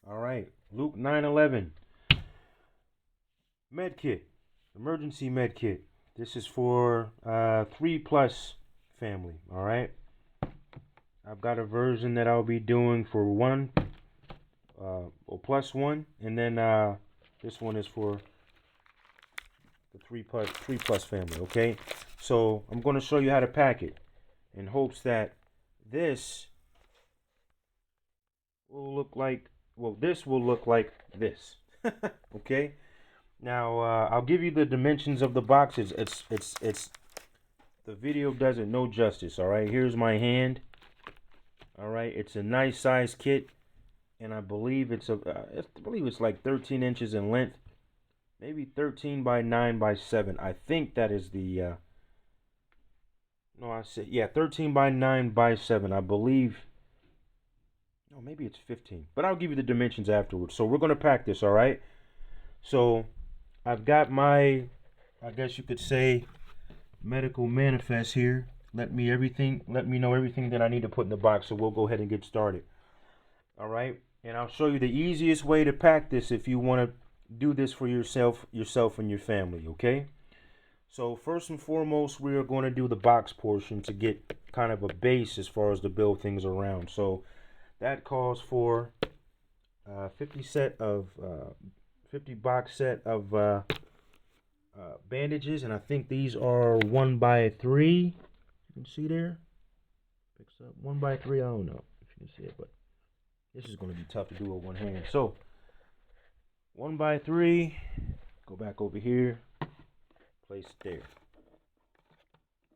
All right, Luke 9:11. Medkit, emergency medkit. This is for 3+ family. All right. I've got a version that I'll be doing for one, or +1, and then this one is for the three plus family. Okay. So I'm going to show you how to pack it, in hopes that this will look like, well, this will look like this. Okay. Now I'll give you the dimensions of the box. It's the video does it no justice. All right, here's my hand. All right, it's a nice size kit, and I believe it's like 13 inches in length, maybe 13 by 9 by 7. I think that is the no, I said, yeah, 13 by 9 by 7. I believe. No, maybe it's 15, but I'll give you the dimensions afterwards. So we're gonna pack this. All right. So I've got my, I guess you could say, medical manifest here. Let me know everything that I need to put in the box. So we'll go ahead and get started. All right, and I'll show you the easiest way to pack this if you want to do this for yourself and your family. Okay. So first and foremost, we are going to do the box portion to get kind of a base as far as to build things around. So that calls for 50 box set of bandages, and I think these are 1 by 3. You can see there, picks up 1 by 3. I don't know if you can see it, but this is going to be tough to do with one hand. So 1 by 3, go back over here, place it there.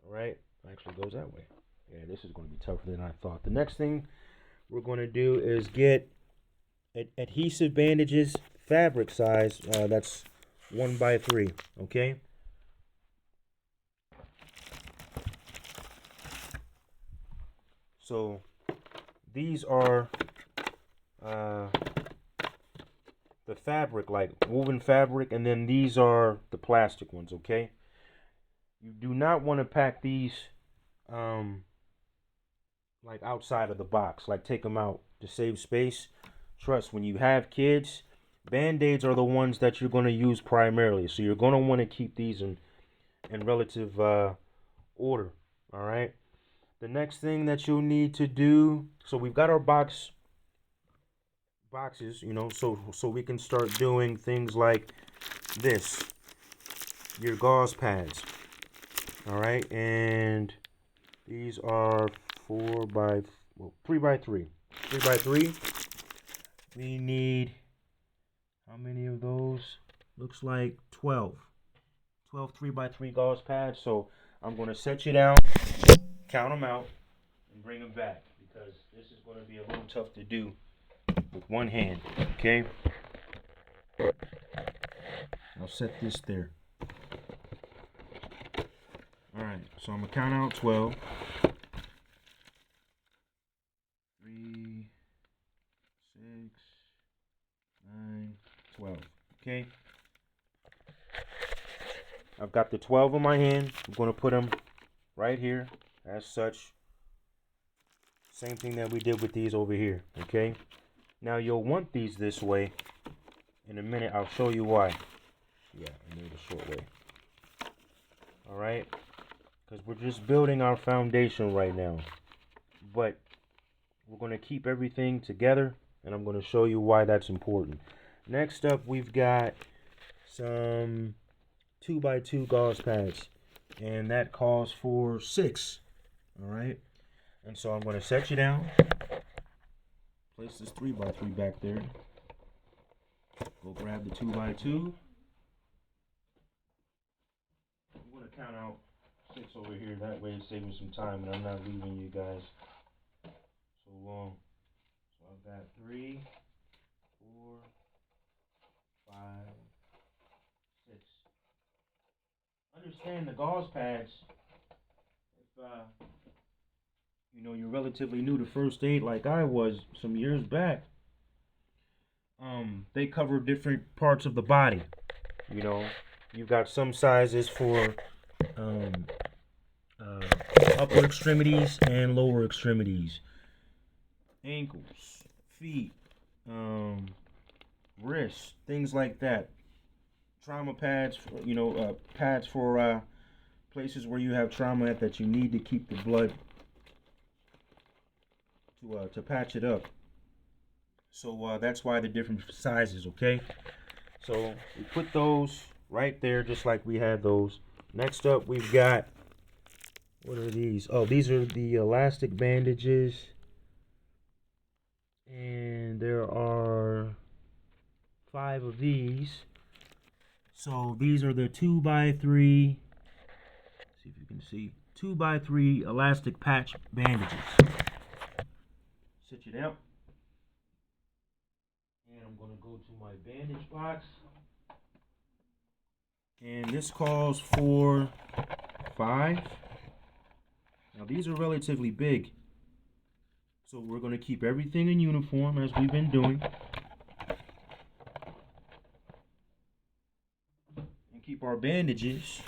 All right, actually goes that way. Yeah, this is going to be tougher than I thought. The next thing we're going to do is get adhesive bandages, fabric size. That's 1 by 3. Okay. So these are the fabric, like woven fabric, and then these are the plastic ones. Okay. You do not want to pack these like outside of the box, like take them out to save space. Trust, when you have kids, band-aids are the ones that you're going to use primarily, so you're going to want to keep these in relative order. All right. The next thing that you'll need to do, so we've got our boxes, so we can start doing things like this, your gauze pads. All right, and these are 3 by 3. 3 by 3. We need, how many of those? Looks like 12. 3 by 3 gauze pads. So I'm going to set you down, count them out, and bring them back, because this is going to be a little tough to do with one hand. Okay. I'll set this there. All right. So I'm going to count out 12. 3, 6, 9, 12. Okay. I've got the 12 in my hand. I'm going to put them right here as such. Same thing that we did with these over here. Okay. Now you'll want these this way. In a minute, I'll show you why. Yeah, I made a short way. All right. Because we're just building our foundation right now. But we're going to keep everything together, and I'm going to show you why that's important. Next up, we've got some 2 by 2 gauze pads, and that calls for 6. All right. And so I'm going to set you down, place this 3 by 3 back there, go grab the 2 by 2. I'm going to count out 6 over here, that way it's saving some time and I'm not leaving you guys so long. So I've got 3, 4, 5, 6. Understand the gauze pads, if you're relatively new to first aid like I was some years back, they cover different parts of the body. You've got some sizes for upper extremities and lower extremities, ankles, feet, wrists, things like that. Trauma pads, pads for places where you have trauma at that you need to keep the blood to patch it up. So that's why the different sizes, okay? So we put those right there just like we had those. Next up we've got, what are these? Oh, these are the elastic bandages. And there are 5 of these. So these are the 2x3, see if you can see, 2x3 elastic patch bandages. Sit you down. And I'm going to go to my bandage box. And this calls for 5. Now these are relatively big. So we're going to keep everything in uniform as we've been doing. And keep our bandages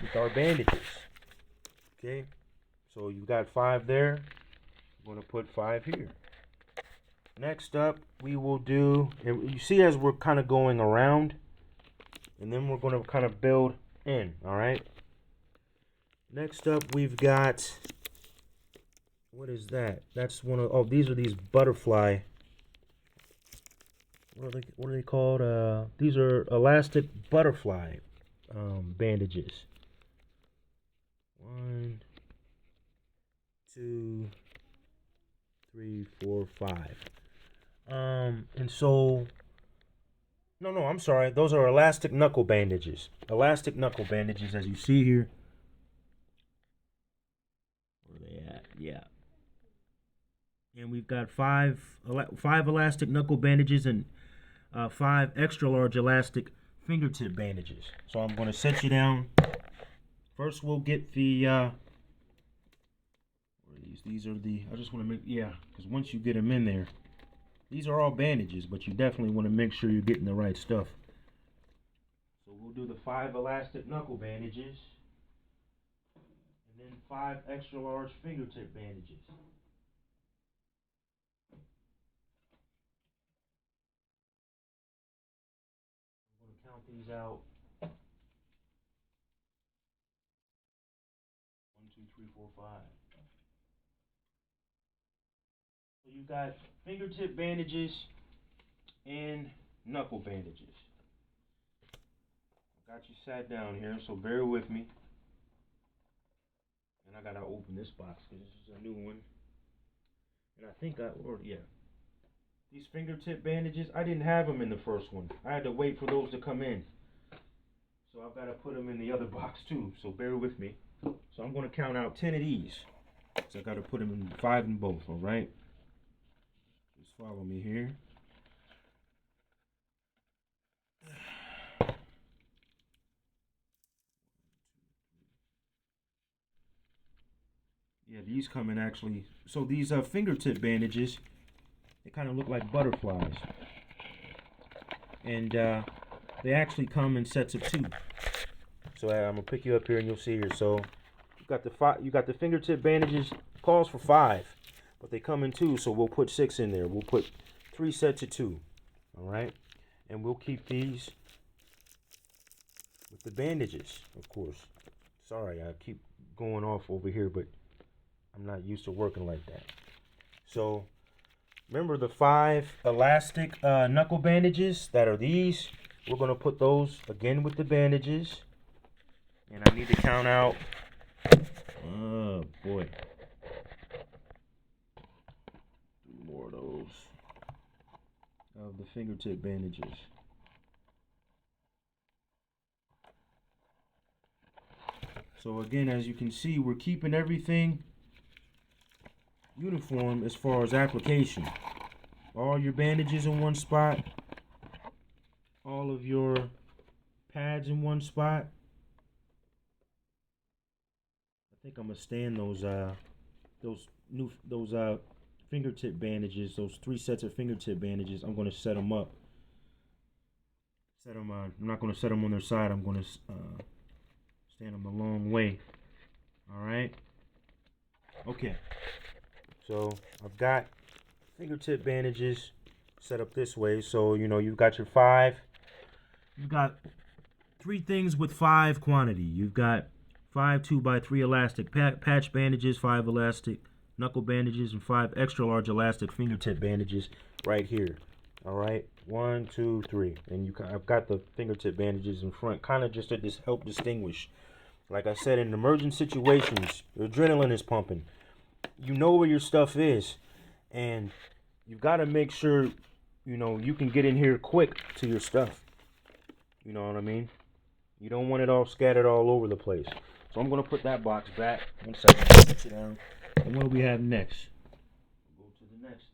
with our bandages. Okay? So you've got 5 there. I'm going to put 5 here. Next up, we will do, and you see as we're kind of going around, and then we're going to kind of build in, all right? Next up, we've got, what is that? That's one of, oh, these are these butterfly, what are they called? These are elastic butterfly bandages. 1, 2, 3, 4, 5. And so, no, I'm sorry. Those are elastic knuckle bandages. Elastic knuckle bandages, as you see here. Where are they at? Yeah. And we've got 5 elastic knuckle bandages and 5 extra large elastic fingertip bandages. So I'm going to set you down. First, we'll get the. Where are these? These are the. I just want to make, yeah, because once you get them in there, these are all bandages, but you definitely want to make sure you're getting the right stuff. So we'll do the 5 elastic knuckle bandages, and then 5 extra large fingertip bandages. I'm going to count these out. 1, 2, 3, 4, 5. So you've got fingertip bandages and knuckle bandages. I got you sat down here, so bear with me. And I gotta open this box because this is a new one. And I think yeah. These fingertip bandages, I didn't have them in the first one. I had to wait for those to come in. So I've got to put them in the other box too, so bear with me. So I'm going to count out 10 of these. So I got to put them in 5 in both, all right? Just follow me here. Yeah, these come in actually. So these fingertip bandages, they kind of look like butterflies. And they actually come in sets of 2. So I'm going to pick you up here and you'll see here. So you got the fingertip bandages, calls for 5. But they come in 2, so we'll put 6 in there. We'll put 3 sets of 2. All right? And we'll keep these with the bandages, of course. Sorry, I keep going off over here, but I'm not used to working like that. So, remember the 5 elastic knuckle bandages that are these? We're going to put those again with the bandages. And I need to count out. Oh, boy. 3 more of those. Of the fingertip bandages. So again, as you can see, we're keeping everything uniform as far as application. All your bandages in one spot. All of your pads in one spot. I think I'm gonna stand those fingertip bandages, those 3 sets of fingertip bandages. I'm gonna set them up. I'm not gonna set them on their side. I'm gonna stand them the long way. All right. Okay. So I've got fingertip bandages set up this way. So, you know, you've got your 5. You've got 3 things with 5 quantity. You've got 5 2x3 elastic patch bandages, 5 elastic knuckle bandages, and 5 extra large elastic fingertip bandages right here. All right, 1, 2, 3, and I've got the fingertip bandages in front, kind of just to help distinguish. Like I said, in emergent situations, your adrenaline is pumping. You know where your stuff is, and you've got to make sure, you know, you can get in here quick to your stuff. You know what I mean? You don't want it all scattered all over the place. So I'm going to put that box back. 1 second. Put it down. And what do we have next? Go to the next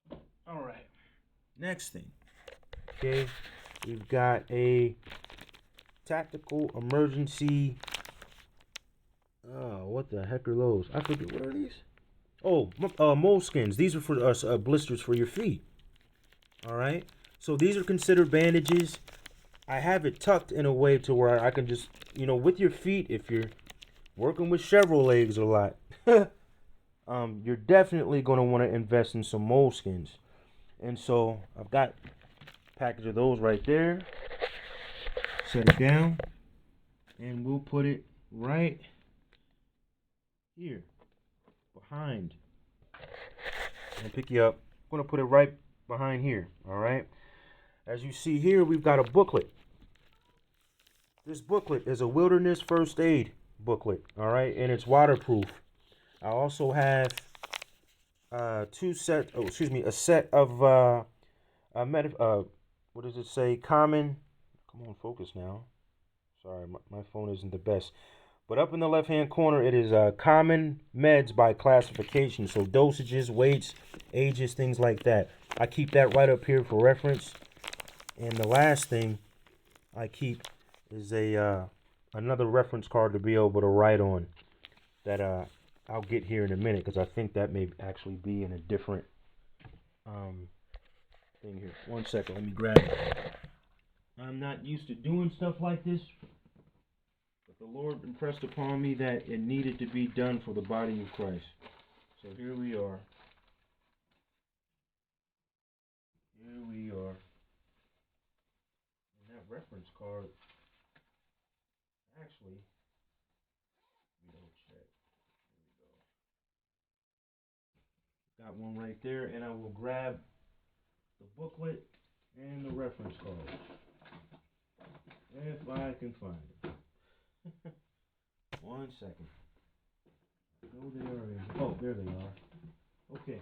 thing. All right. Next thing. Okay. We've got a tactical emergency. Oh, what the heck are those? I forget. What are these? Oh, moleskins. These are for blisters for your feet. All right. So these are considered bandages. I have it tucked in a way to where I can just, you know, with your feet, if you're working with Chevrolet legs a lot, you're definitely going to want to invest in some moleskins. And so I've got a package of those right there. Set it down, and we'll put it right here behind. And pick you up. I'm going to put it right behind here. All right. As you see here, we've got a booklet. This booklet is a wilderness first aid booklet, all right, and it's waterproof. I also have a set of what does it say? Common. Come on, focus now. Sorry, my phone isn't the best. But up in the left-hand corner, it is common meds by classification. So dosages, weights, ages, things like that. I keep that right up here for reference. And the last thing I keep is another reference card to be able to write on that I'll get here in a minute, because I think that may actually be in a different thing here. 1 second, let me grab it. I'm not used to doing stuff like this, but the Lord impressed upon me that it needed to be done for the body of Christ. So here we are. Here we are. And that reference card, actually, we don't check. Here we go. Got one right there, and I will grab the booklet and the reference card, if I can find it. 1 second. Oh, they are. Oh, there they are. Okay.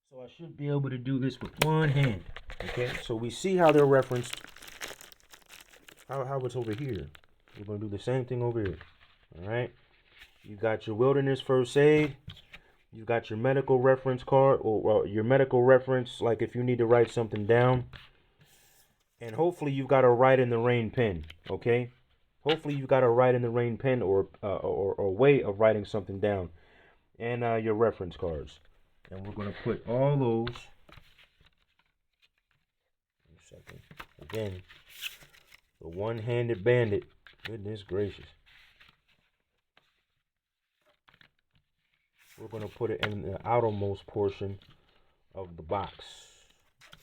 So I should be able to do this with one hand. Okay, so we see how they're referenced. How it's over here. We're going to do the same thing over here. All right. You got your wilderness first aid. You got your medical reference card, or your medical reference, like if you need to write something down. And hopefully you've got a write in the rain pen. Okay. Hopefully you've got a write in the rain pen, or a way of writing something down. And your reference cards. And we're going to put all those. 1 second. Again, the one-handed bandit. Goodness gracious. We're going to put it in the outermost portion of the box.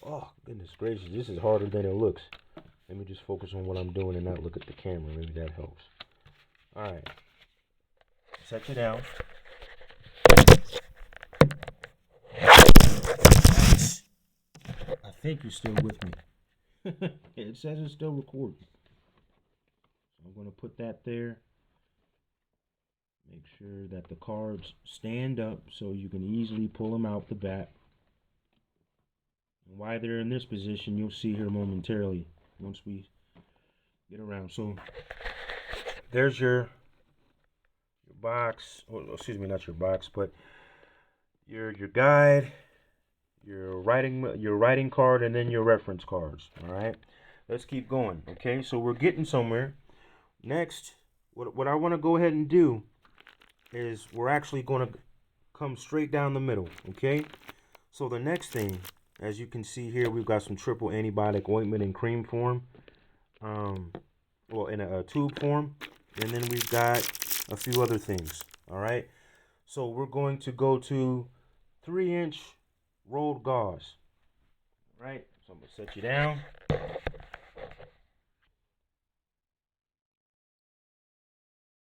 Oh, goodness gracious. This is harder than it looks. Let me just focus on what I'm doing and not look at the camera. Maybe that helps. All right. Set you down. I think you're still with me. It says it's still recording. So I'm going to put that there. Make sure that the cards stand up so you can easily pull them out the back. And why they're in this position, you'll see here momentarily once we get around. So there's your box. Oh, excuse me, not your box, but your guide, your writing card, and then your reference cards. All right, let's keep going. Okay, so we're getting somewhere. Next, what I want to go ahead and do is we're actually going to come straight down the middle. Okay, so the next thing, as you can see here, we've got some triple antibiotic ointment in cream form, well, in a tube form, and then we've got a few other things. All right, So we're going to go to 3-inch rolled gauze. Right? So I'm going to set you down.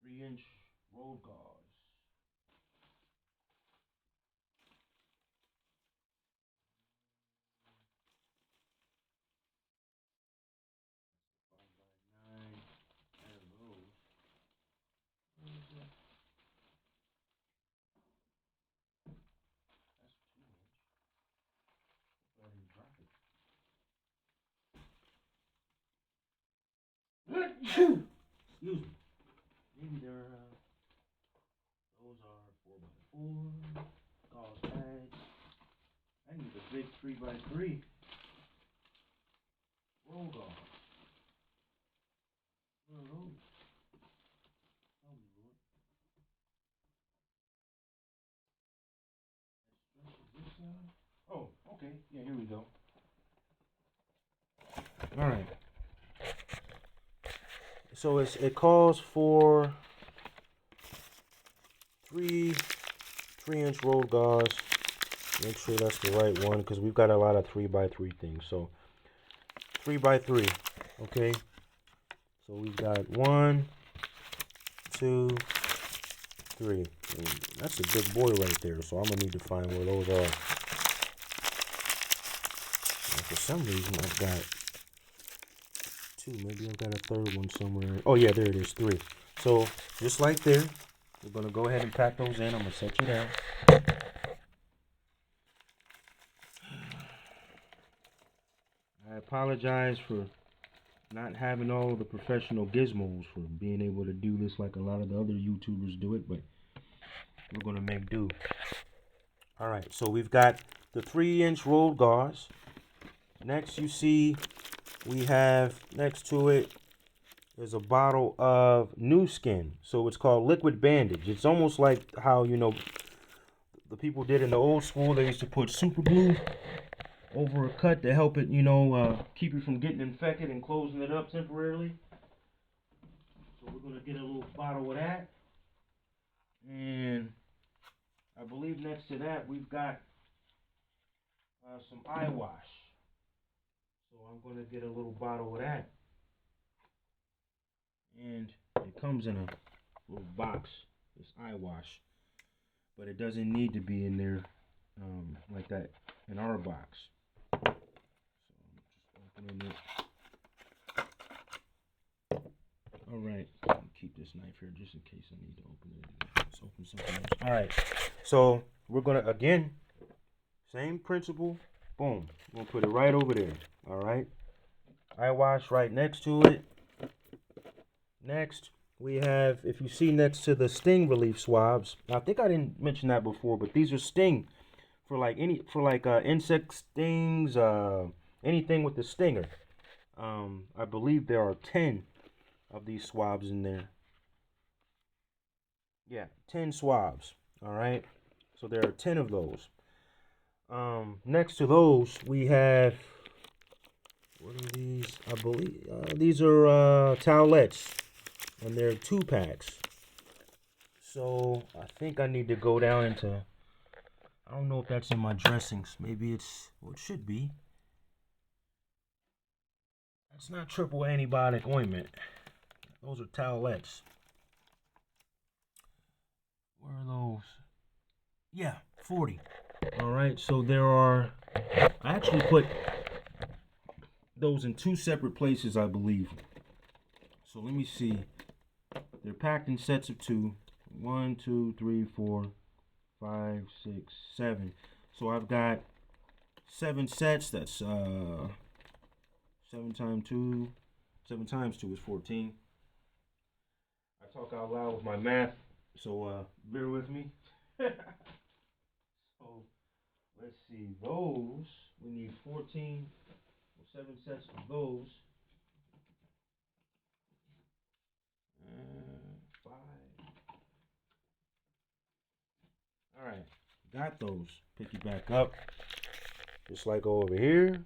3-inch rolled gauze. Excuse me. Maybe those are 4x4 gauze bags. I need a big 3x3 roll gauze. Where are those? Tell me, Lord. This side? Oh, okay. Yeah, here we go. All right. So it calls for 3-inch rolled gauze. Make sure that's the right one because we've got a lot of 3x3 things. So 3x3. Okay. So we've got 1, 2, 3. And that's a big boy right there. So I'm gonna need to find where those are. And for some reason I've got 2. Maybe I've got a third one somewhere. Oh yeah, there it is. 3. So just like there, we're gonna go ahead and pack those in. I'm gonna set you down. I apologize for not having all the professional gizmos for being able to do this like a lot of the other YouTubers do it, but we're gonna make do. All right, so we've got the 3-inch rolled gauze. Next, you see we have next to it is a bottle of new skin. So it's called liquid bandage. It's almost like how, you know, the people did in the old school. They used to put super glue over a cut to help it, you know, keep it from getting infected and closing it up temporarily. So we're going to get a little bottle of that. And I believe next to that we've got some eye wash. So I'm going to get a little bottle of that. And it comes in a little box, this eye wash. But it doesn't need to be in there like that in our box. So I'm just opening it. Alright, keep this knife here just in case I need to open it. Let's open something else. Alright, so we're going to, again, same principle. Boom. We're going to put it right over there. Alright. Eye wash right next to it. Next, we have, if you see next to the sting relief swabs. Now, I think I didn't mention that before, but these are sting for like insect stings, anything with the stinger. I believe there are 10 of these swabs in there. Yeah, 10 swabs. All right. So there are 10 of those. Next to those, we have, what are these? I believe these are towelettes, and they're 2-packs. So I think I need to go down into, I don't know if that's in my dressings. Maybe it's, well, it should be. That's not triple antibiotic ointment. Those are towelettes. Where are those? Yeah, 40. All right, so there are, I actually put those in 2 separate places, I believe. So let me see. They're packed in sets of 2. 1, 2, 3, 4, 5, 6, 7. So I've got 7 sets. That's 7 times 2. 7 times 2 is 14. I talk out loud with my math, so bear with me. So let's see. Those, we need 14, 7 sets of those. 5. All right, got those. Pick it back up, just like over here.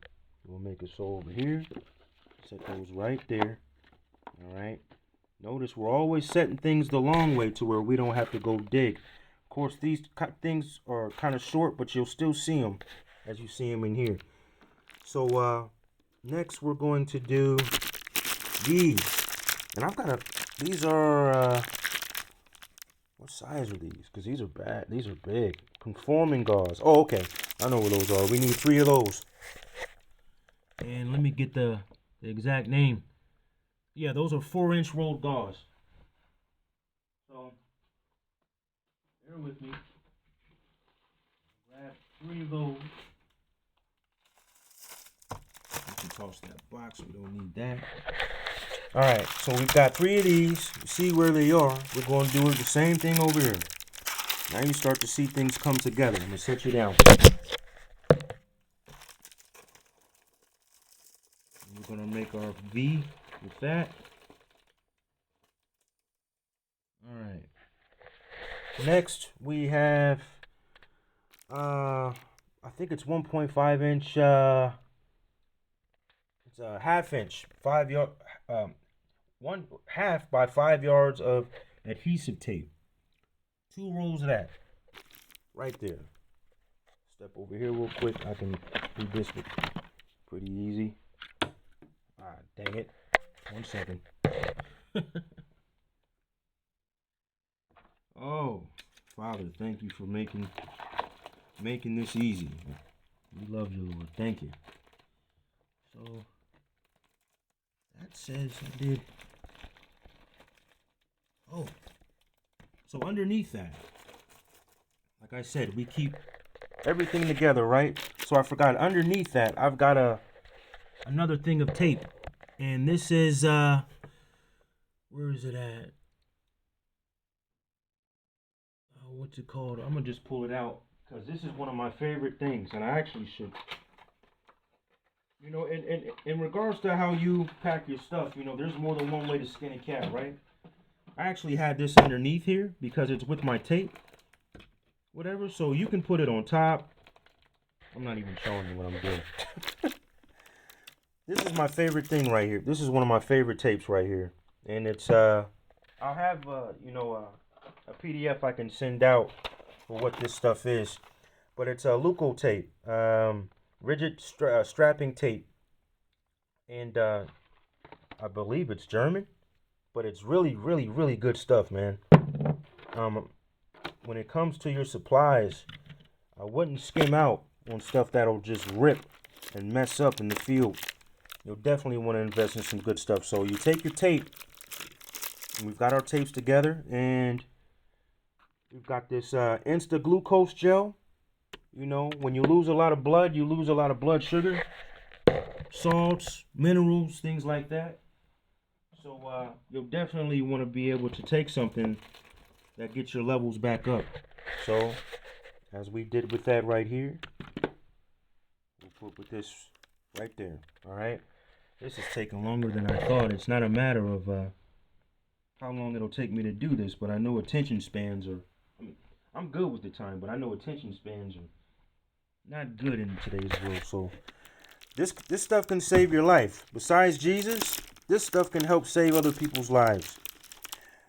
We'll make it so over here. Set those right there. All right. Notice we're always setting things the long way to where we don't have to go dig. course, these things are kind of short, but you'll still see them as you see them in here. So next we're going to do these. And I've got these are, what size are these? Because these are bad. These are big. Conforming gauze. Oh, okay. I know what those are. We need 3 of those. And let me get the exact name. Yeah, those are 4-inch rolled gauze. So, bear with me. Grab 3 of those. You can toss that box. We don't need that. Alright, so we've got 3 of these. See where they are. We're going to do the same thing over here. Now you start to see things come together. I'm going to set you down. We're going to make our V with that. Alright. Next, we have, I think it's 1.5 inch, it's a half-inch, 5-yard, 1/2 by 5 yards of adhesive tape. 2 rolls of that, right there. Step over here real quick. I can do this with pretty easy. Ah, dang it. 1 second. Oh, Father, thank you for making this easy. We love you, Lord. Thank you. So that says I did. Oh, so underneath that, like I said, we keep everything together, right? So I forgot, underneath that, I've got another thing of tape. And this is, where is it at? What's it called? I'm going to just pull it out, because this is one of my favorite things, and I actually should, you know, in regards to how you pack your stuff, you know, there's more than one way to skin a cat, right? I actually had this underneath here, because it's with my tape, whatever, so you can put it on top. I'm not even showing you what I'm doing. This is my favorite thing right here. This is one of my favorite tapes right here. And it's, I'll have, you know, a PDF I can send out for what this stuff is. But it's a Luco tape, rigid strapping tape. And I believe it's German. But it's really, really, really good stuff, man. When it comes to your supplies, I wouldn't skim out on stuff that'll just rip and mess up in the field. You'll definitely want to invest in some good stuff. So you take your tape, and we've got our tapes together, and we've got this Insta glucose gel. You know, when you lose a lot of blood, you lose a lot of blood sugar, salts, minerals, things like that. So you'll definitely want to be able to take something that gets your levels back up. So, as we did with that right here, we'll put with this right there. All right. This is taking longer than I thought. It's not a matter of how long it'll take me to do this, but I know attention spans are, I mean, I'm good with the time, but I know attention spans are not good in today's world. So this stuff can save your life. Besides Jesus, this stuff can help save other people's lives.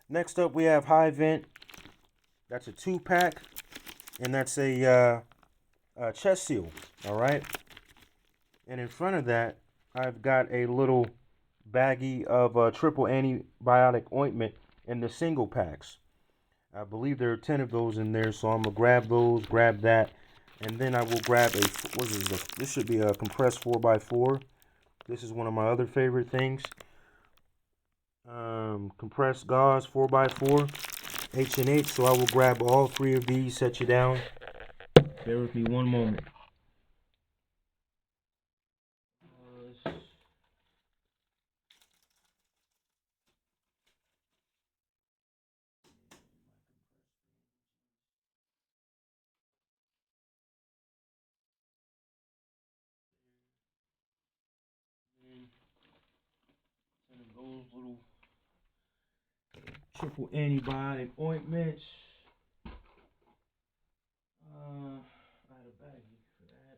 Next up, we have High Vent. That's a 2-pack, and that's a chest seal. All right. And in front of that, I've got a little baggie of triple antibiotic ointment in the single packs. I believe there are 10 of those in there, so I'm going to grab those, grab that, and then I will grab this should be a compressed 4x4. This is one of my other favorite things. Compressed gauze 4x4, H&H, so I will grab all 3 of these, set you down. Bear with me one moment. Those little triple antibiotic ointments. I had a baggie for that.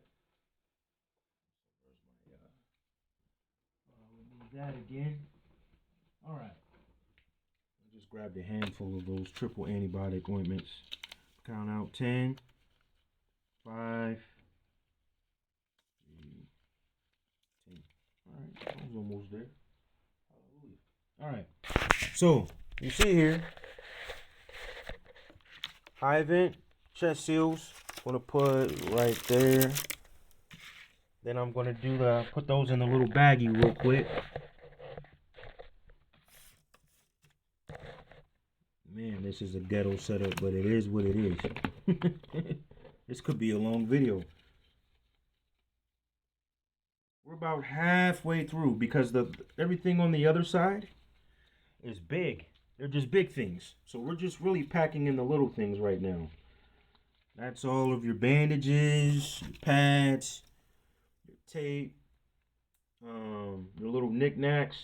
Where's my we'll need that again. Alright. I just grabbed a handful of those triple antibiotic ointments. Count out 10, 5, 10. All right, I was almost there. Hallelujah. All right, so you see here, high vent chest seals. Gonna put right there. Then I'm gonna put those in a little baggie real quick. Man, this is a ghetto setup, but it is what it is. This could be a long video. We're about halfway through because everything on the other side is big. They're just big things. So we're just really packing in the little things right now. That's all of your bandages, your pads, your tape, your little knickknacks.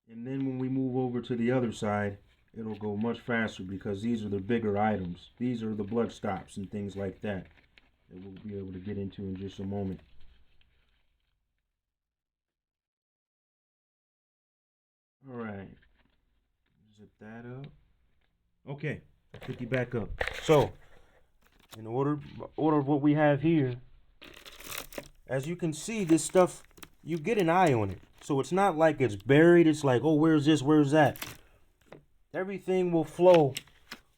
And then when we move over to the other side, it'll go much faster because these are the bigger items. These are the blood stops and things like that we'll be able to get into in just a moment. All right, zip that up. Okay, pick you back up. So, in order of what we have here, as you can see, this stuff, you get an eye on it. So it's not like it's buried. It's like, oh, where's this? Where's that? Everything will flow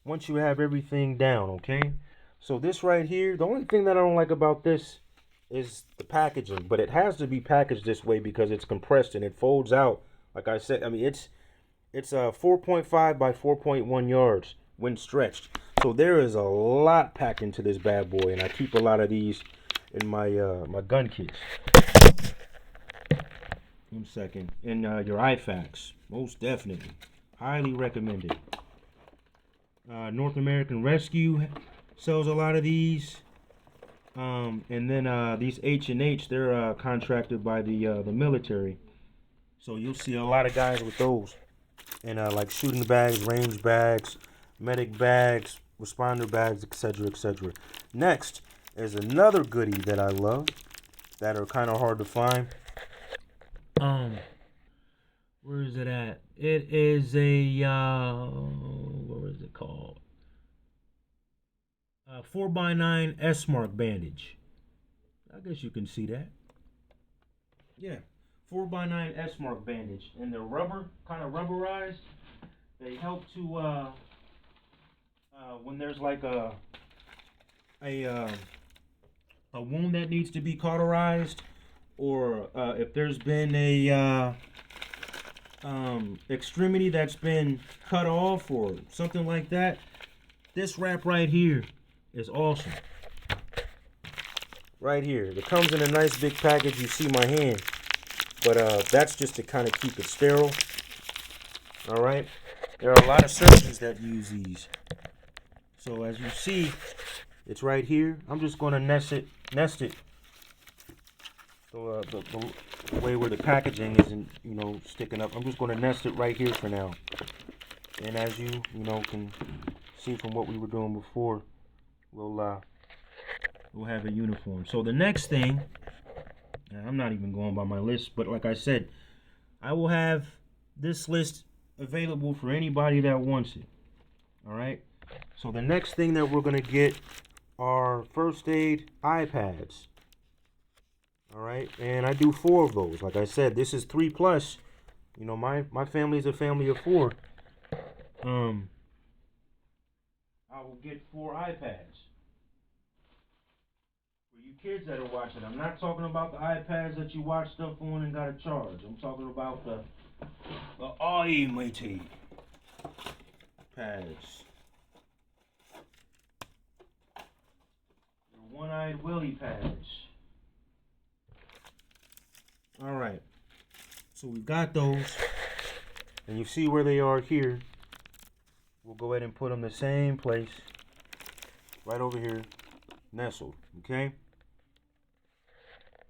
once you have everything down, okay? So this right here, the only thing that I don't like about this is the packaging. But it has to be packaged this way because it's compressed and it folds out. Like I said, I mean, it's 4.5 by 4.1 yards when stretched. So there is a lot packed into this bad boy. And I keep a lot of these in my my gun kits. 1 second. And your IFAKs, most definitely. Highly recommended. North American Rescue sells a lot of these. And then these H&H, they're contracted by the military. So you'll see a lot of guys with those. And like shooting bags, range bags, medic bags, responder bags, etc., etc. Next is another goodie that I love that are kind of hard to find. Where is it at? It is a what is it called? 4x9 S-Mark bandage. I guess you can see that. Yeah, 4x9 S-Mark bandage, and they're rubber, kind of rubberized. They help to when there's like a wound that needs to be cauterized, or if there's been a extremity that's been cut off or something like that. This wrap right here is awesome. Right here. It comes in a nice big package. You see my hand. But that's just to kind of keep it sterile. Alright. There are a lot of surgeons that use these. So as you see, it's right here. I'm just going to nest it. So the way where the packaging isn't, sticking up. I'm just going to nest it right here for now. And as you can see from what we were doing before, we'll have a uniform. So the next thing, I'm not even going by my list, but like I said, I will have this list available for anybody that wants it. All right. So the next thing that we're going to get are first aid iPads. All right, and I do 4 of those. Like I said, this is 3+. My family is a family of 4. I will get 4 iPads. For you kids that are watching, I'm not talking about the iPads that you watch stuff on and got to charge. I'm talking about the iMatey pads. The one-eyed Willie pads. Alright, so we've got those, and you see where they are here. We'll go ahead and put them the same place, right over here, nestled, okay?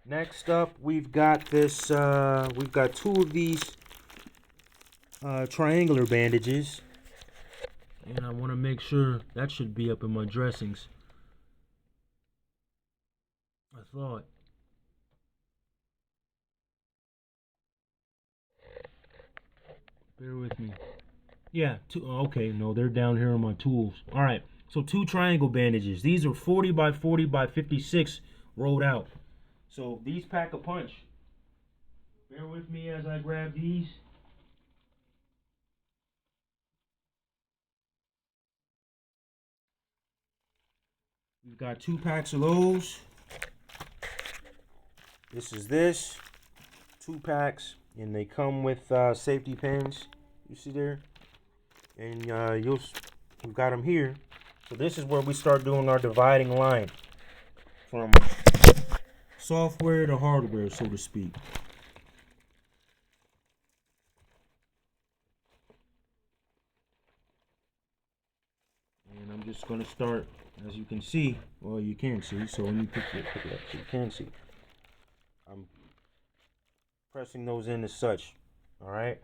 Next up, we've got this, we've got 2 of these triangular bandages, and I want to make sure that should be up in my dressings. I thought. Bear with me. Yeah, okay, no, they're down here on my tools. All right, so 2 triangle bandages. These are 40 by 40 by 56 rolled out. So these pack a punch. Bear with me as I grab these. We've got 2 packs of those. This 2 packs, and they come with safety pins. You see there, and we've got them here. So this is where we start doing our dividing line from software to hardware, so to speak. And I'm just going to start, as you can see, well, you can see, so let me pick it up so you can see. I'm pressing those in as such. All right.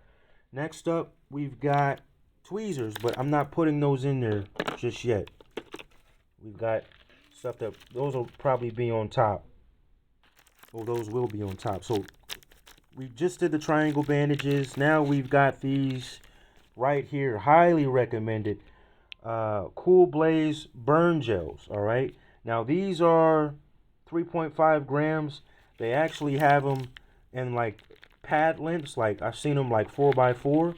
Next up, we've got tweezers, but I'm not putting those in there just yet. We've got stuff that, those will probably be on top. Oh, those will be on top. So we just did the triangle bandages. Now we've got these right here, highly recommended Cool Blaze burn gels. All right, now these are 3.5 grams. They actually have them in like pad lengths, like I've seen them like 4x4.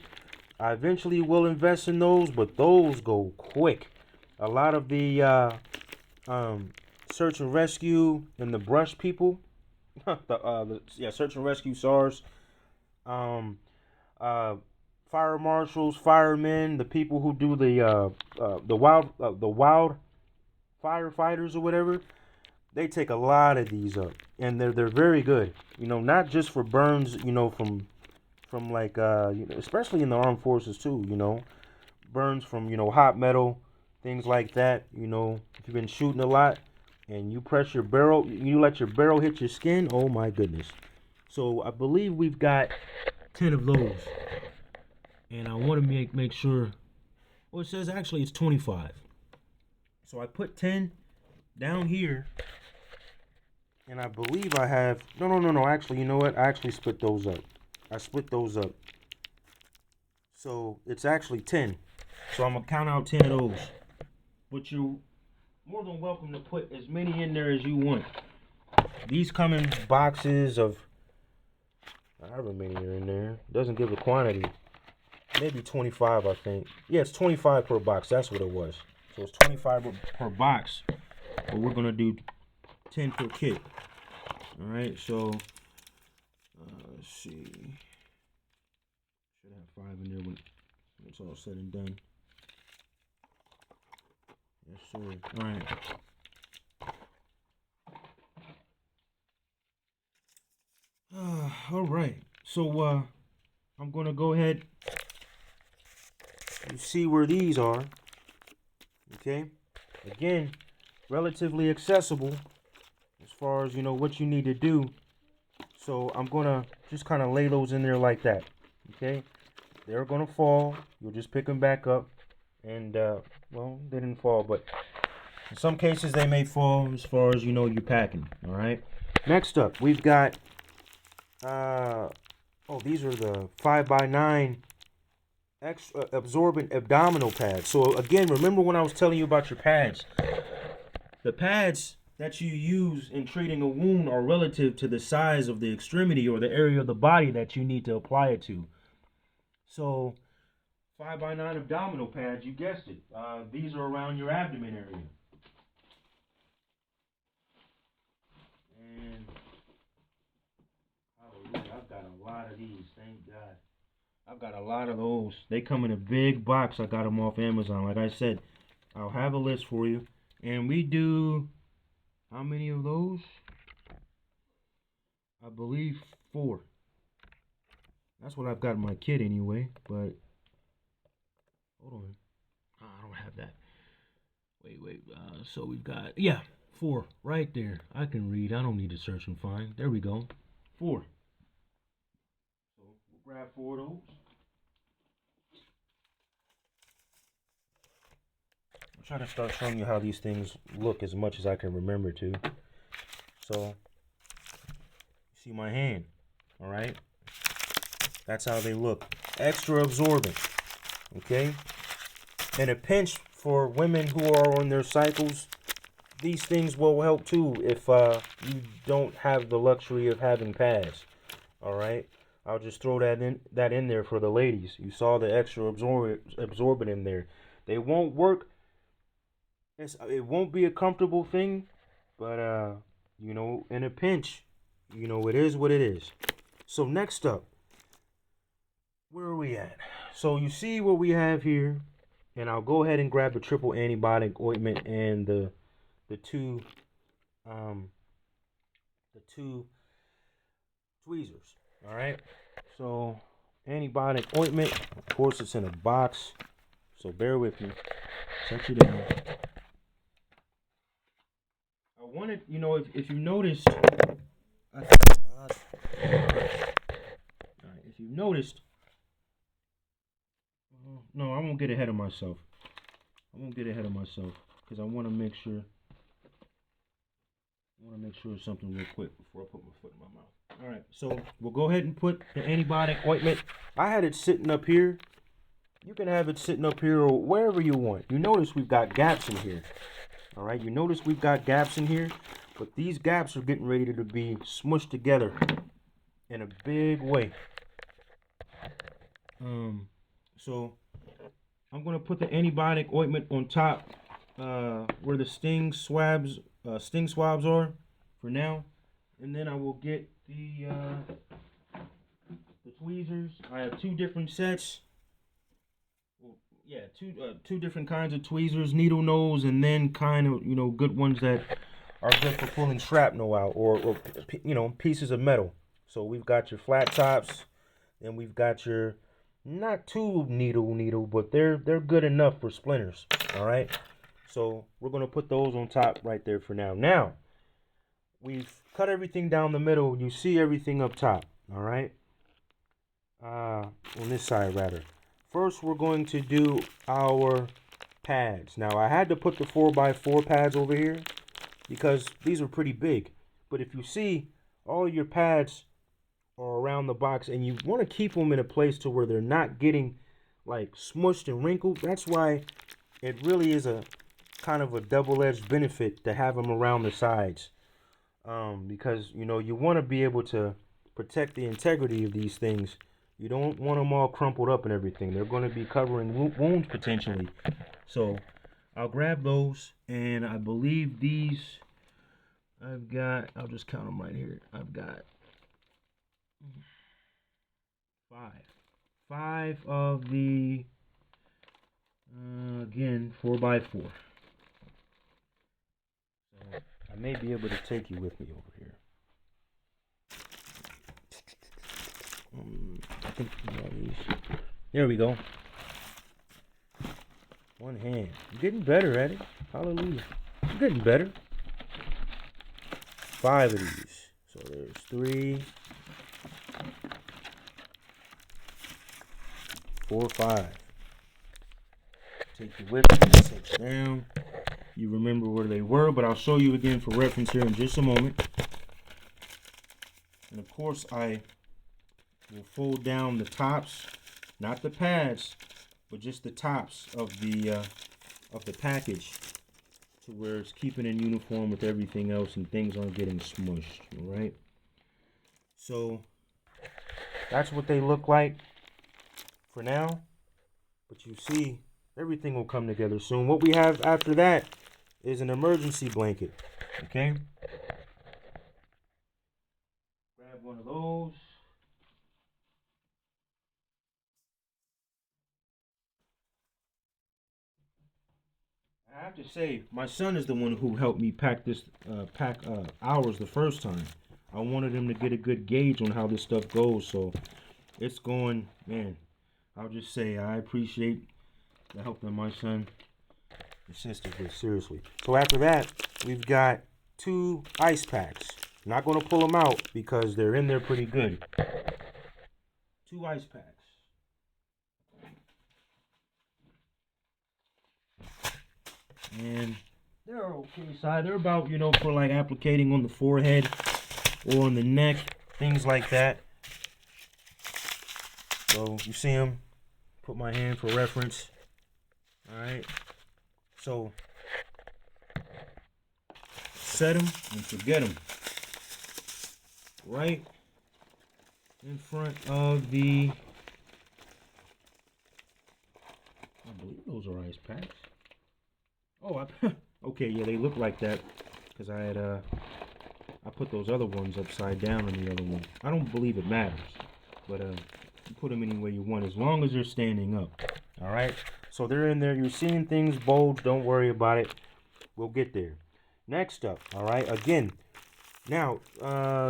I eventually will invest in those, but those go quick. A lot of the search and rescue and the brush people, search and rescue SARS, um, fire marshals, firemen, the people who do the wild firefighters or whatever, they take a lot of these up, and they're very good. You know, not just for burns. You know, from like especially in the armed forces too. You know, burns from hot metal, things like that. You know, if you've been shooting a lot and you press your barrel, you let your barrel hit your skin. Oh my goodness! So I believe we've got 10 of those. And I want to make sure, well, it says actually it's 25. So I put 10 down here, and I believe I have, no, actually, you know what? I actually split those up. I split those up. So it's actually 10. So I'm going to count out 10 of those. But you're more than welcome to put as many in there as you want. These come in boxes of, however many are in there. It doesn't give a quantity. Maybe 25, I think. Yeah, it's 25 per box. That's what it was. So it's 25 per box. But we're going to do 10 per kit. All right, so let's see. Should have 5 in there when it's all said and done. Yes, sir. All right. All right. So I'm going to go ahead. You see where these are. Okay. Again, relatively accessible as far as what you need to do. So I'm gonna just kind of lay those in there like that. Okay. They're gonna fall. You'll just pick them back up, and well, they didn't fall, but in some cases they may fall as far as you're packing. All right. Next up, we've got these are the 5x9 extra absorbent abdominal pads. So again, remember when I was telling you about your pads? The pads that you use in treating a wound are relative to the size of the extremity or the area of the body that you need to apply it to. So 5x9 abdominal pads, you guessed it. These are around your abdomen area. And hallelujah, I've got a lot of these, thank God. I've got a lot of those. They come in a big box. I got them off Amazon. Like I said, I'll have a list for you. And we do, how many of those? I believe 4. That's what I've got in my kit anyway. But, hold on. Oh, I don't have that. Wait. So we've got, 4 right there. I can read. I don't need to search and find. There we go. 4. So we'll grab 4 of those. I'm trying to start showing you how these things look as much as I can remember to. So, see my hand, all right? That's how they look. Extra absorbent, Okay? In a pinch, for women who are on their cycles, these things will help too if you don't have the luxury of having pads. All right? I'll just throw that in there for the ladies. You saw the extra absorbent in there. They won't work. It won't be a comfortable thing, but you know, in a pinch, you know, it is what it is. So next up, where are we at? So you see what we have here, and I'll go ahead and grab the triple antibiotic ointment and the two um the two tweezers. All right. So antibiotic ointment, of course, it's in a box. So bear with me. Set you down. I wanted, you know, if you noticed, if you noticed, no, I won't get ahead of myself. Because I want to make sure. Something real quick before I put my foot in my mouth. All right, so we'll go ahead and put the antibiotic ointment. I had it sitting up here. You can have it sitting up here or wherever you want. You notice we've got gaps in here. All right, but these gaps are getting ready to be smushed together in a big way. So I'm gonna put the antibiotic ointment on top where the sting swabs are for now, and then I will get the tweezers. I have two different sets. Well, yeah, two different kinds of tweezers, needle nose, and then kind of, you know, good ones that are good for pulling shrapnel out or you know, pieces of metal. So we've got your flat tops, and we've got your not too needle, but they're good enough for splinters. All right. So we're gonna put those on top right there for now. Now we've cut everything down the middle. You see everything up top. All right. On this side rather. First, we're going to do our pads. Now I had to put the 4x4 pads over here because these are pretty big. But if you see, all your pads are around the box, and you want to keep them in a place to where they're not getting like smushed and wrinkled. That's why it really is a kind of a double-edged benefit to have them around the sides, because you know, you want to be able to protect the integrity of these things. You don't want them all crumpled up and everything. They're going to be covering wounds potentially. So I'll grab those, and I believe these I'll just count them right here. I've got five of the again 4x4. So I may be able to take you with me over here. I think there we go. One hand. You're getting better at it. Hallelujah. You're getting better. 5 of these. So there's 3, 4, 5. Take you with me. Sit you down. You remember where they were, but I'll show you again for reference here in just a moment. And of course, I will fold down the tops, not the pads, but just the tops of the package, to where it's keeping in uniform with everything else and things aren't getting smushed. All right. So that's what they look like for now. But you see, everything will come together soon. What we have after that is an emergency blanket. Okay. Grab one of those. I have to say, my son is the one who helped me pack ours the first time. I wanted him to get a good gauge on how this stuff goes, so it's going, man. I'll just say I appreciate the help that my son assisted with, seriously. So after that, we've got 2 ice packs. Not going to pull them out because they're in there pretty good. 2 ice packs. And they're okay size. They're about, you know, for like applicating on the forehead or on the neck, things like that. So you see them, put my hand for reference. All right. So set them and forget them. Right in front of the, I believe those are ice packs. Oh, okay, yeah, they look like that because I had I put those other ones upside down on the other one. I don't believe it matters, but you put them any way you want as long as they're standing up. All right, so they're in there. You're seeing things bulge. Don't worry about it. We'll get there. Next up, all right. Again, now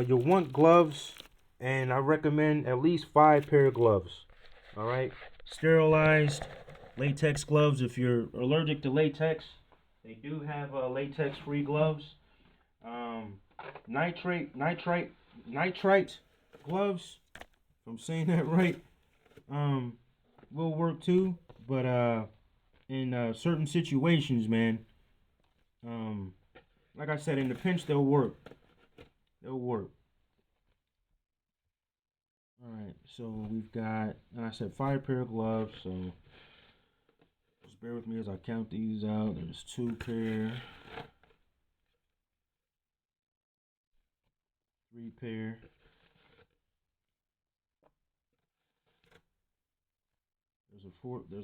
you'll want gloves, and I recommend at least 5 pair of gloves. All right, sterilized latex gloves. If you're allergic to latex, they do have latex-free gloves. Nitrite gloves, if I'm saying that right, will work too. But in certain situations, man, like I said, in the pinch, they'll work. They'll work. All right, so we've got, like I said, 5 pair of gloves. So just bear with me as I count these out. There's 2 pair. 3 pair. There's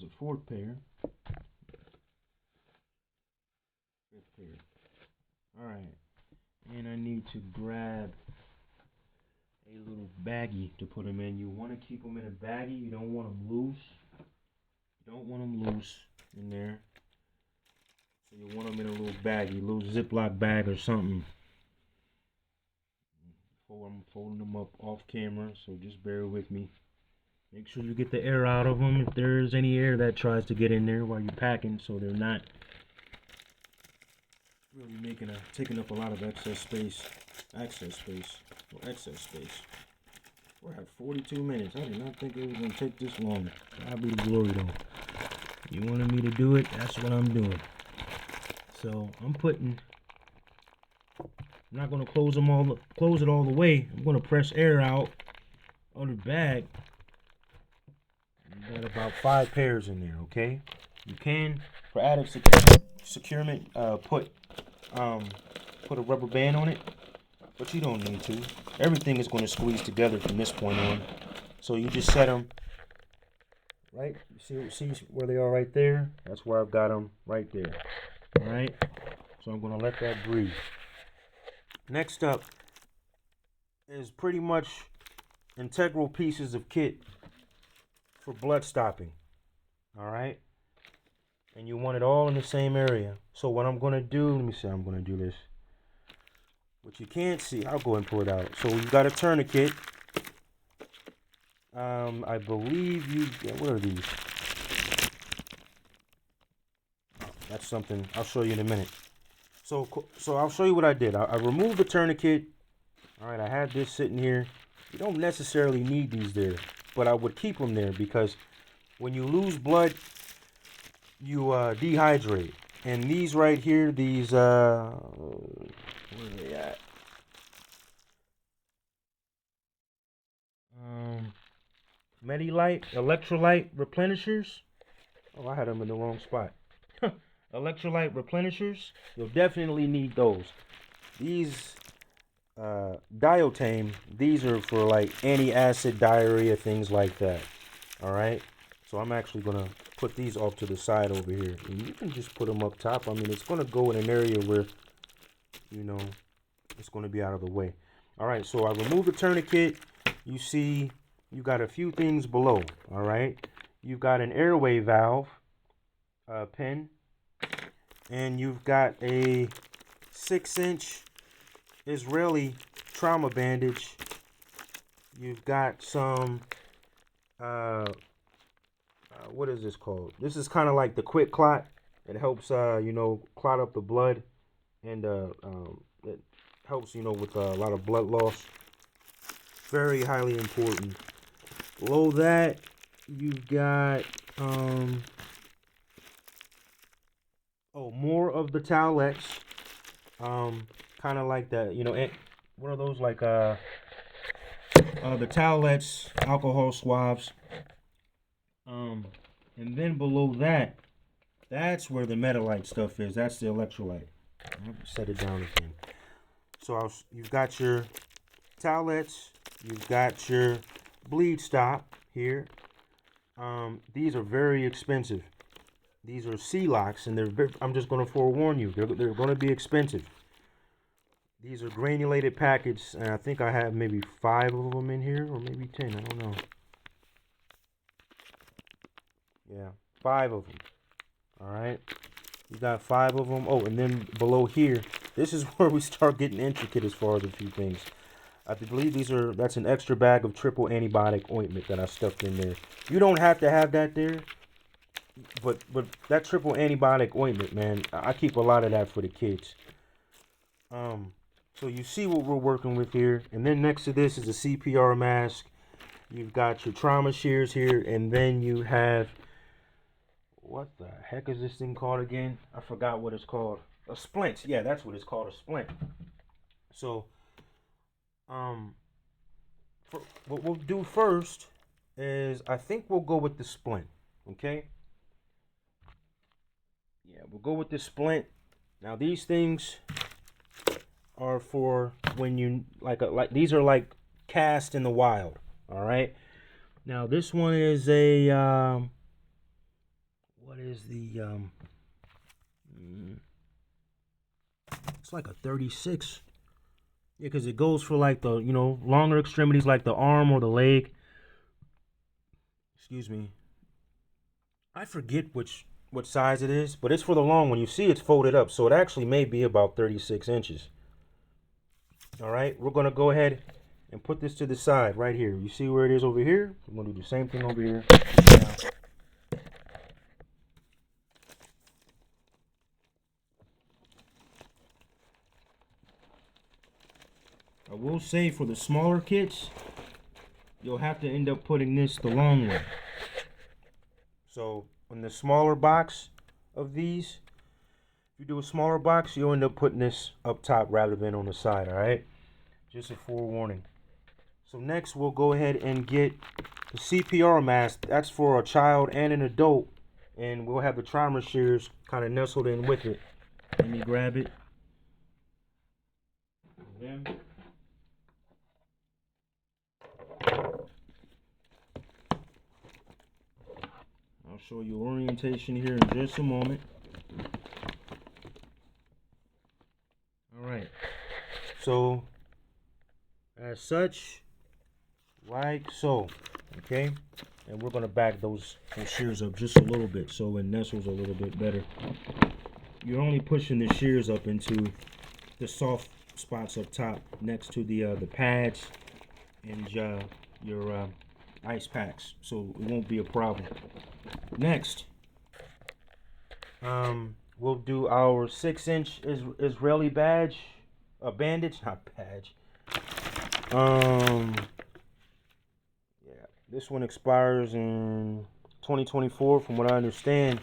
a fourth pair. 5th pair. Alright. And I need to grab a little baggie to put them in. You want to keep them in a baggie. You don't want them loose. You don't want them loose in there. So you want them in a little baggie, a little Ziploc bag or something. I'm folding them up off camera, so just bear with me. Make sure you get the air out of them if there's any air that tries to get in there while you're packing, so they're not really taking up a lot of excess space. We're at 42 minutes. I did not think it was going to take this long. God be the glory though. You wanted me to do it, that's what I'm doing. So I'm not going to close it all the way. I'm going to press air out of the bag. You got about 5 pairs in there, okay? You can, for added securement, put a rubber band on it, but you don't need to. Everything is going to squeeze together from this point on. So you just set them right. You see where they are right there? That's where I've got them right there. All right. So I'm going to let that breathe. Next up is pretty much integral pieces of kit for blood stopping. All right. And you want it all in the same area. So what I'm going to do, let me see how I'm going to do this. What you can't see, I'll go ahead and pull it out. So you've got a tourniquet. I believe what are these? Oh, that's something I'll show you in a minute. So I'll show you what I did. I removed the tourniquet. All right, I had this sitting here. You don't necessarily need these there, but I would keep them there because when you lose blood, you dehydrate. And these right here, these where are they at? Medilite, electrolyte replenishers. Oh, I had them in the wrong spot. Electrolyte replenishers. You'll definitely need those. These Diotame, these are for like anti-acid, diarrhea, things like that. All right. So I'm actually gonna put these off to the side over here, and you can just put them up top. I mean, it's gonna go in an area where, you know, it's gonna be out of the way. All right. So I removed the tourniquet. You see, you got a few things below. All right. You've got an airway valve pin, and you've got a 6-inch Israeli trauma bandage. You've got some what is this called? This is kind of like the quick clot. It helps you know, clot up the blood, and it helps, you know, with a lot of blood loss. Very highly important. Below that, you've got more of the towelettes. Kind of like that, you know, what are those, like the towelettes, alcohol swabs. And then below that, that's where the Metalite stuff is. That's the electrolyte. I'll set it down again. So you've got your towelettes. You've got your bleed stop here. These are very expensive. These are C-locks, and I'm just going to forewarn you, they're going to be expensive. These are granulated packets, and I think I have maybe 5 of them in here, or maybe 10, I don't know. Yeah, 5 of them. Alright, you got 5 of them. Oh, and then below here, this is where we start getting intricate as far as a few things. I believe that's an extra bag of triple antibiotic ointment that I stuffed in there. You don't have to have that there, but that triple antibiotic ointment, man, I keep a lot of that for the kids. So you see what we're working with here, and then next to this is a CPR mask. You've got your trauma shears here, and then you have, what the heck is this thing called again? I forgot what it's called. A splint. Yeah, that's what it's called, a splint. So, what we'll do first is, I think we'll go with the splint. Okay? Yeah, we'll go with the splint. Now, these things are for when you, like these are like cast in the wild. All right? Now, this one is a, what is the, it's like a 36. Yeah, because it goes for like the, longer extremities like the arm or the leg. Excuse me. I forget what size it is, but it's for the long one. You see it's folded up, so it actually may be about 36 inches. All right, we're going to go ahead and put this to the side right here. You see where it is over here? I'm going to do the same thing over here. Now, I will say for the smaller kits, you'll have to end up putting this the long way. So in the smaller box of these, if you do a smaller box, you'll end up putting this up top rather than on the side, all right? Just a forewarning. So next we'll go ahead and get the CPR mask. That's for a child and an adult, and we'll have the trauma shears kind of nestled in with it. Let me grab it. And then I'll show you orientation here in just a moment. Alright, so as such, like so, okay? And we're going to back those shears up just a little bit so it nestles a little bit better. You're only pushing the shears up into the soft spots up top next to the pads and your ice packs, so it won't be a problem. Next, we'll do our 6-inch Israeli bandage, not badge. Yeah, this one expires in 2024, from what I understand.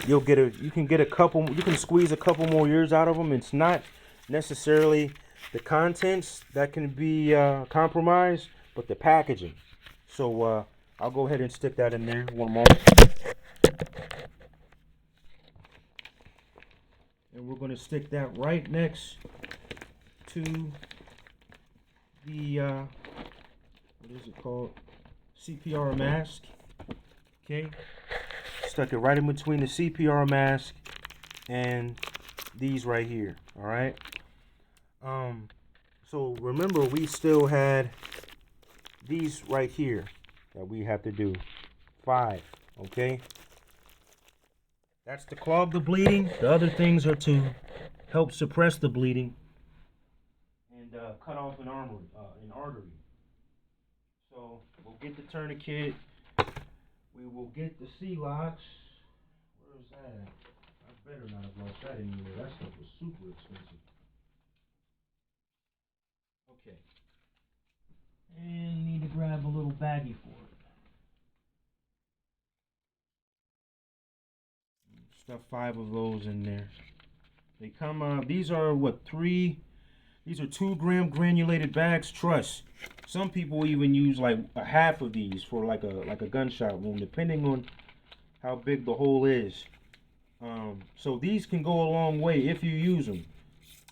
You can squeeze a couple more years out of them. It's not necessarily the contents that can be compromised, but the packaging. So I'll go ahead and stick that in there one moment. And we're going to stick that right next to the, what is it called? CPR mask. Okay. Stuck it right in between the CPR mask and these right here. All right. So remember, we still had these right here that we have to do. 5. Okay. That's to clog the bleeding. The other things are to help suppress the bleeding and cut off an artery. So we'll get the tourniquet. We will get the C-locks. Where is that? I better not have lost that anywhere. That stuff was super expensive. Okay. And need to grab a little baggie for it. Stuff 5 of those in there. They come these are what, 3? These are 2-gram granulated bags, trust. Some people even use like a half of these for like a gunshot wound, depending on how big the hole is. So these can go a long way if you use them.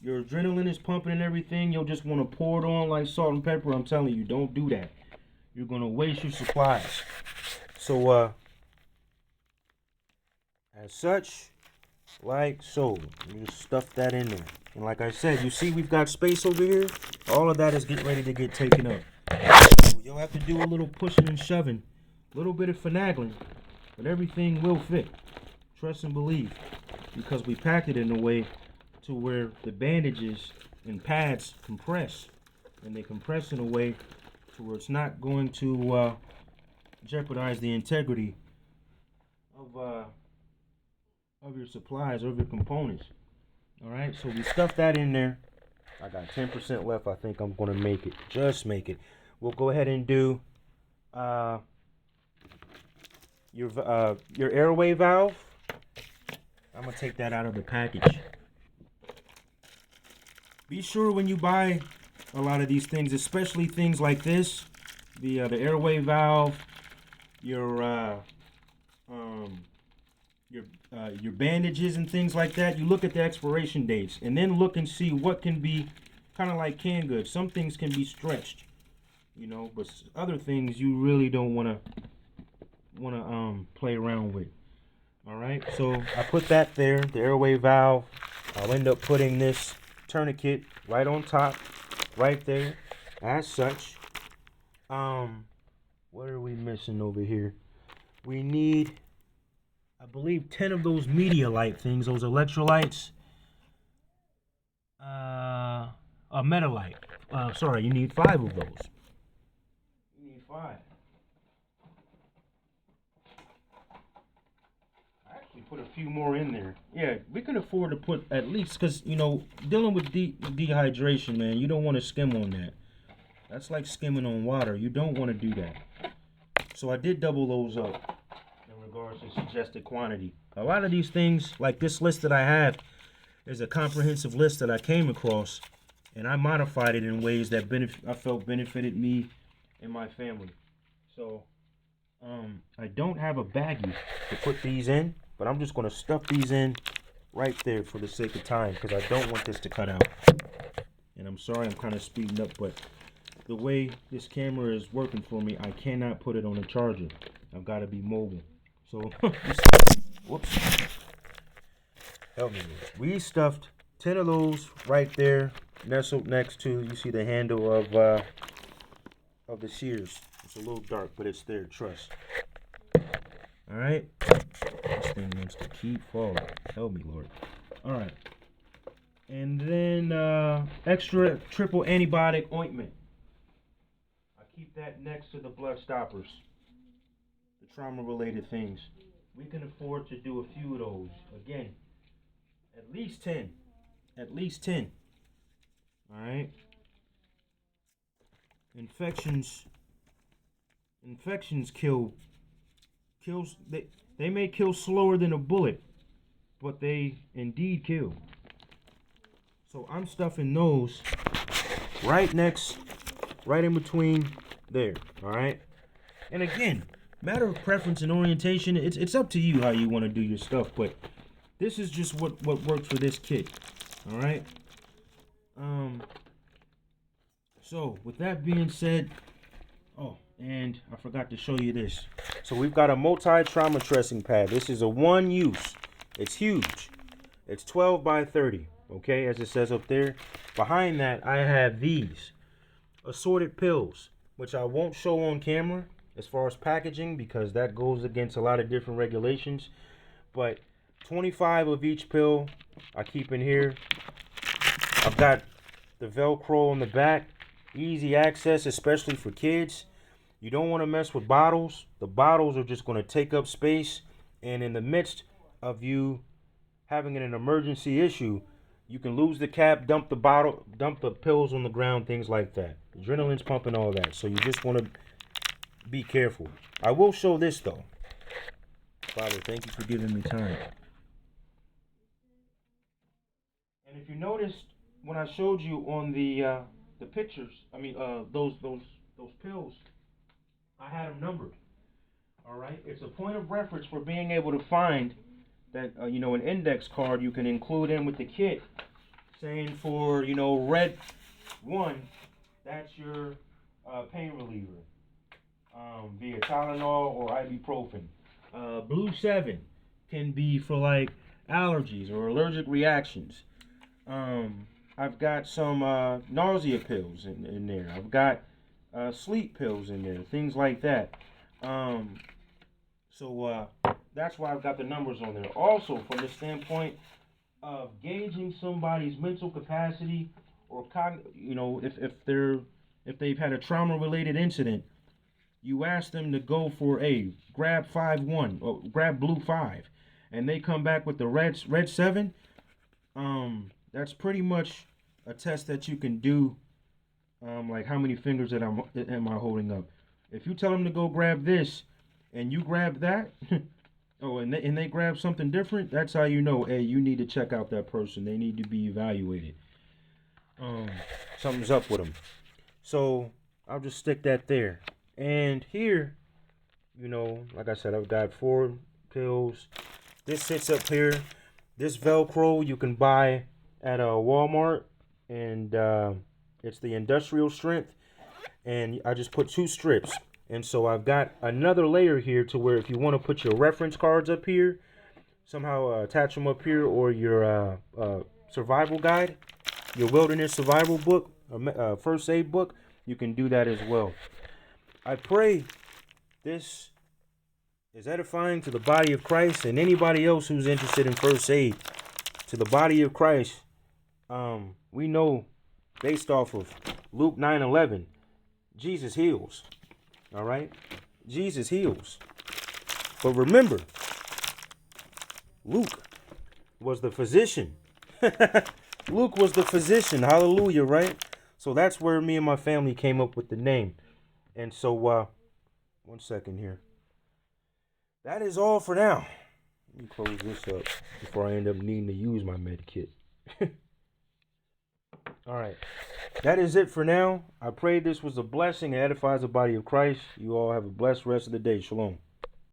Your adrenaline is pumping and everything. You'll just want to pour it on like salt and pepper. I'm telling you, don't do that. You're gonna waste your supplies. So as such, like so, you just stuff that in there. And like I said, you see we've got space over here. All of that is getting ready to get taken up. So you'll have to do a little pushing and shoving, a little bit of finagling, but everything will fit. Trust and believe, because we packed it in a way to where the bandages and pads compress, and they compress in a way to where it's not going to jeopardize the integrity of your supplies or of your components. All right, so we stuffed that in there. I got 10% left. I think I'm gonna make it. Just make it. We'll go ahead and do your airway valve. I'm gonna take that out of the package. Be sure when you buy a lot of these things, especially things like this, the airway valve, your bandages and things like that, you look at the expiration dates and then look and see what can be kind of like canned goods. Some things can be stretched, you know, but other things you really don't want to play around with. All right, so I put that there, the airway valve. I'll end up putting this tourniquet right on top, right there, as such. What are we missing over here? We need, I believe, 10 of those Medialite things, those electrolytes. A Metalite. Sorry, you need 5 of those. You need 5. I actually put a few more in there. Yeah, we can afford to put at least, because, you know, dealing with dehydration, man, you don't want to skim on that. That's like skimming on water. You don't want to do that. So I did double those up in regards to suggested quantity. A lot of these things, like this list that I have, is a comprehensive list that I came across, and I modified it in ways that I felt benefited me and my family. So I don't have a baggie to put these in, but I'm just going to stuff these in right there for the sake of time, because I don't want this to cut out. And I'm sorry I'm kind of speeding up, but the way this camera is working for me, I cannot put it on a charger. I've got to be mobile. So, whoops. Help me. We stuffed 10 of those right there, nestled next to, you see the handle of the shears. It's a little dark, but it's there, trust. Alright. This thing wants to keep falling. Help me, Lord. Alright. And then extra triple antibiotic ointment. I keep that next to the blood stoppers. The trauma-related things. We can afford to do a few of those. Again, at least 10. At least 10. Alright. Infections they may kill slower than a bullet, but they indeed kill. So I'm stuffing those right in between there. Alright. And again, matter of preference and orientation, it's up to you how you want to do your stuff, but this is just what works for this kit. Alright. So with that being said, oh, and I forgot to show you this. So we've got a multi-trauma dressing pad. This is a one use. It's huge. It's 12 by 30. Okay, as it says up there. Behind that, I have these assorted pills, which I won't show on camera as far as packaging, because that goes against a lot of different regulations. But 25 of each pill I keep in here. I've got the Velcro on the back. Easy access, especially for kids. You don't want to mess with bottles. The bottles are just going to take up space, and in the midst of you having an emergency issue, you can lose the cap, dump the pills on the ground, things like that. Adrenaline's pumping, all that. So you just want to be careful. I will show this though. Father, thank you for giving me time. And if you noticed when I showed you on the pictures, I mean those those pills, I had them numbered. All right, it's a point of reference for being able to find that an index card you can include in with the kit, saying for red 1, that's your pain reliever, via Tylenol or ibuprofen. Blue 7 can be for like allergies or allergic reactions. I've got some nausea pills in there. I've got sleep pills in there, things like that. So that's why I've got the numbers on there. Also, from the standpoint of gauging somebody's mental capacity or if they've had a trauma-related incident, you ask them to go for a grab 5-1 or grab blue 5, and they come back with the red 7. That's pretty much a test that you can do. Like how many fingers am I holding up? If you tell them to go grab this, and you grab that, and they grab something different, that's how you know, hey, you need to check out that person. They need to be evaluated. Something's up with them. So I'll just stick that there. And here, like I said, I've got 4 pills. This sits up here. This Velcro you can buy at Walmart, and it's the industrial strength. And I just put 2 strips. And so I've got another layer here to where if you want to put your reference cards up here, somehow attach them up here, or your survival guide, your wilderness survival book, first aid book, you can do that as well. I pray this is edifying to the body of Christ and anybody else who's interested in first aid. To the body of Christ, we know based off of Luke 9:11, Jesus heals. All right? Jesus heals. But remember, Luke was the physician. Luke was the physician. Hallelujah, right? So that's where me and my family came up with the name. And so, 1 second here. That is all for now. Let me close this up before I end up needing to use my Medkit. All right. That is it for now. I pray this was a blessing and edifies the body of Christ. You all have a blessed rest of the day. Shalom.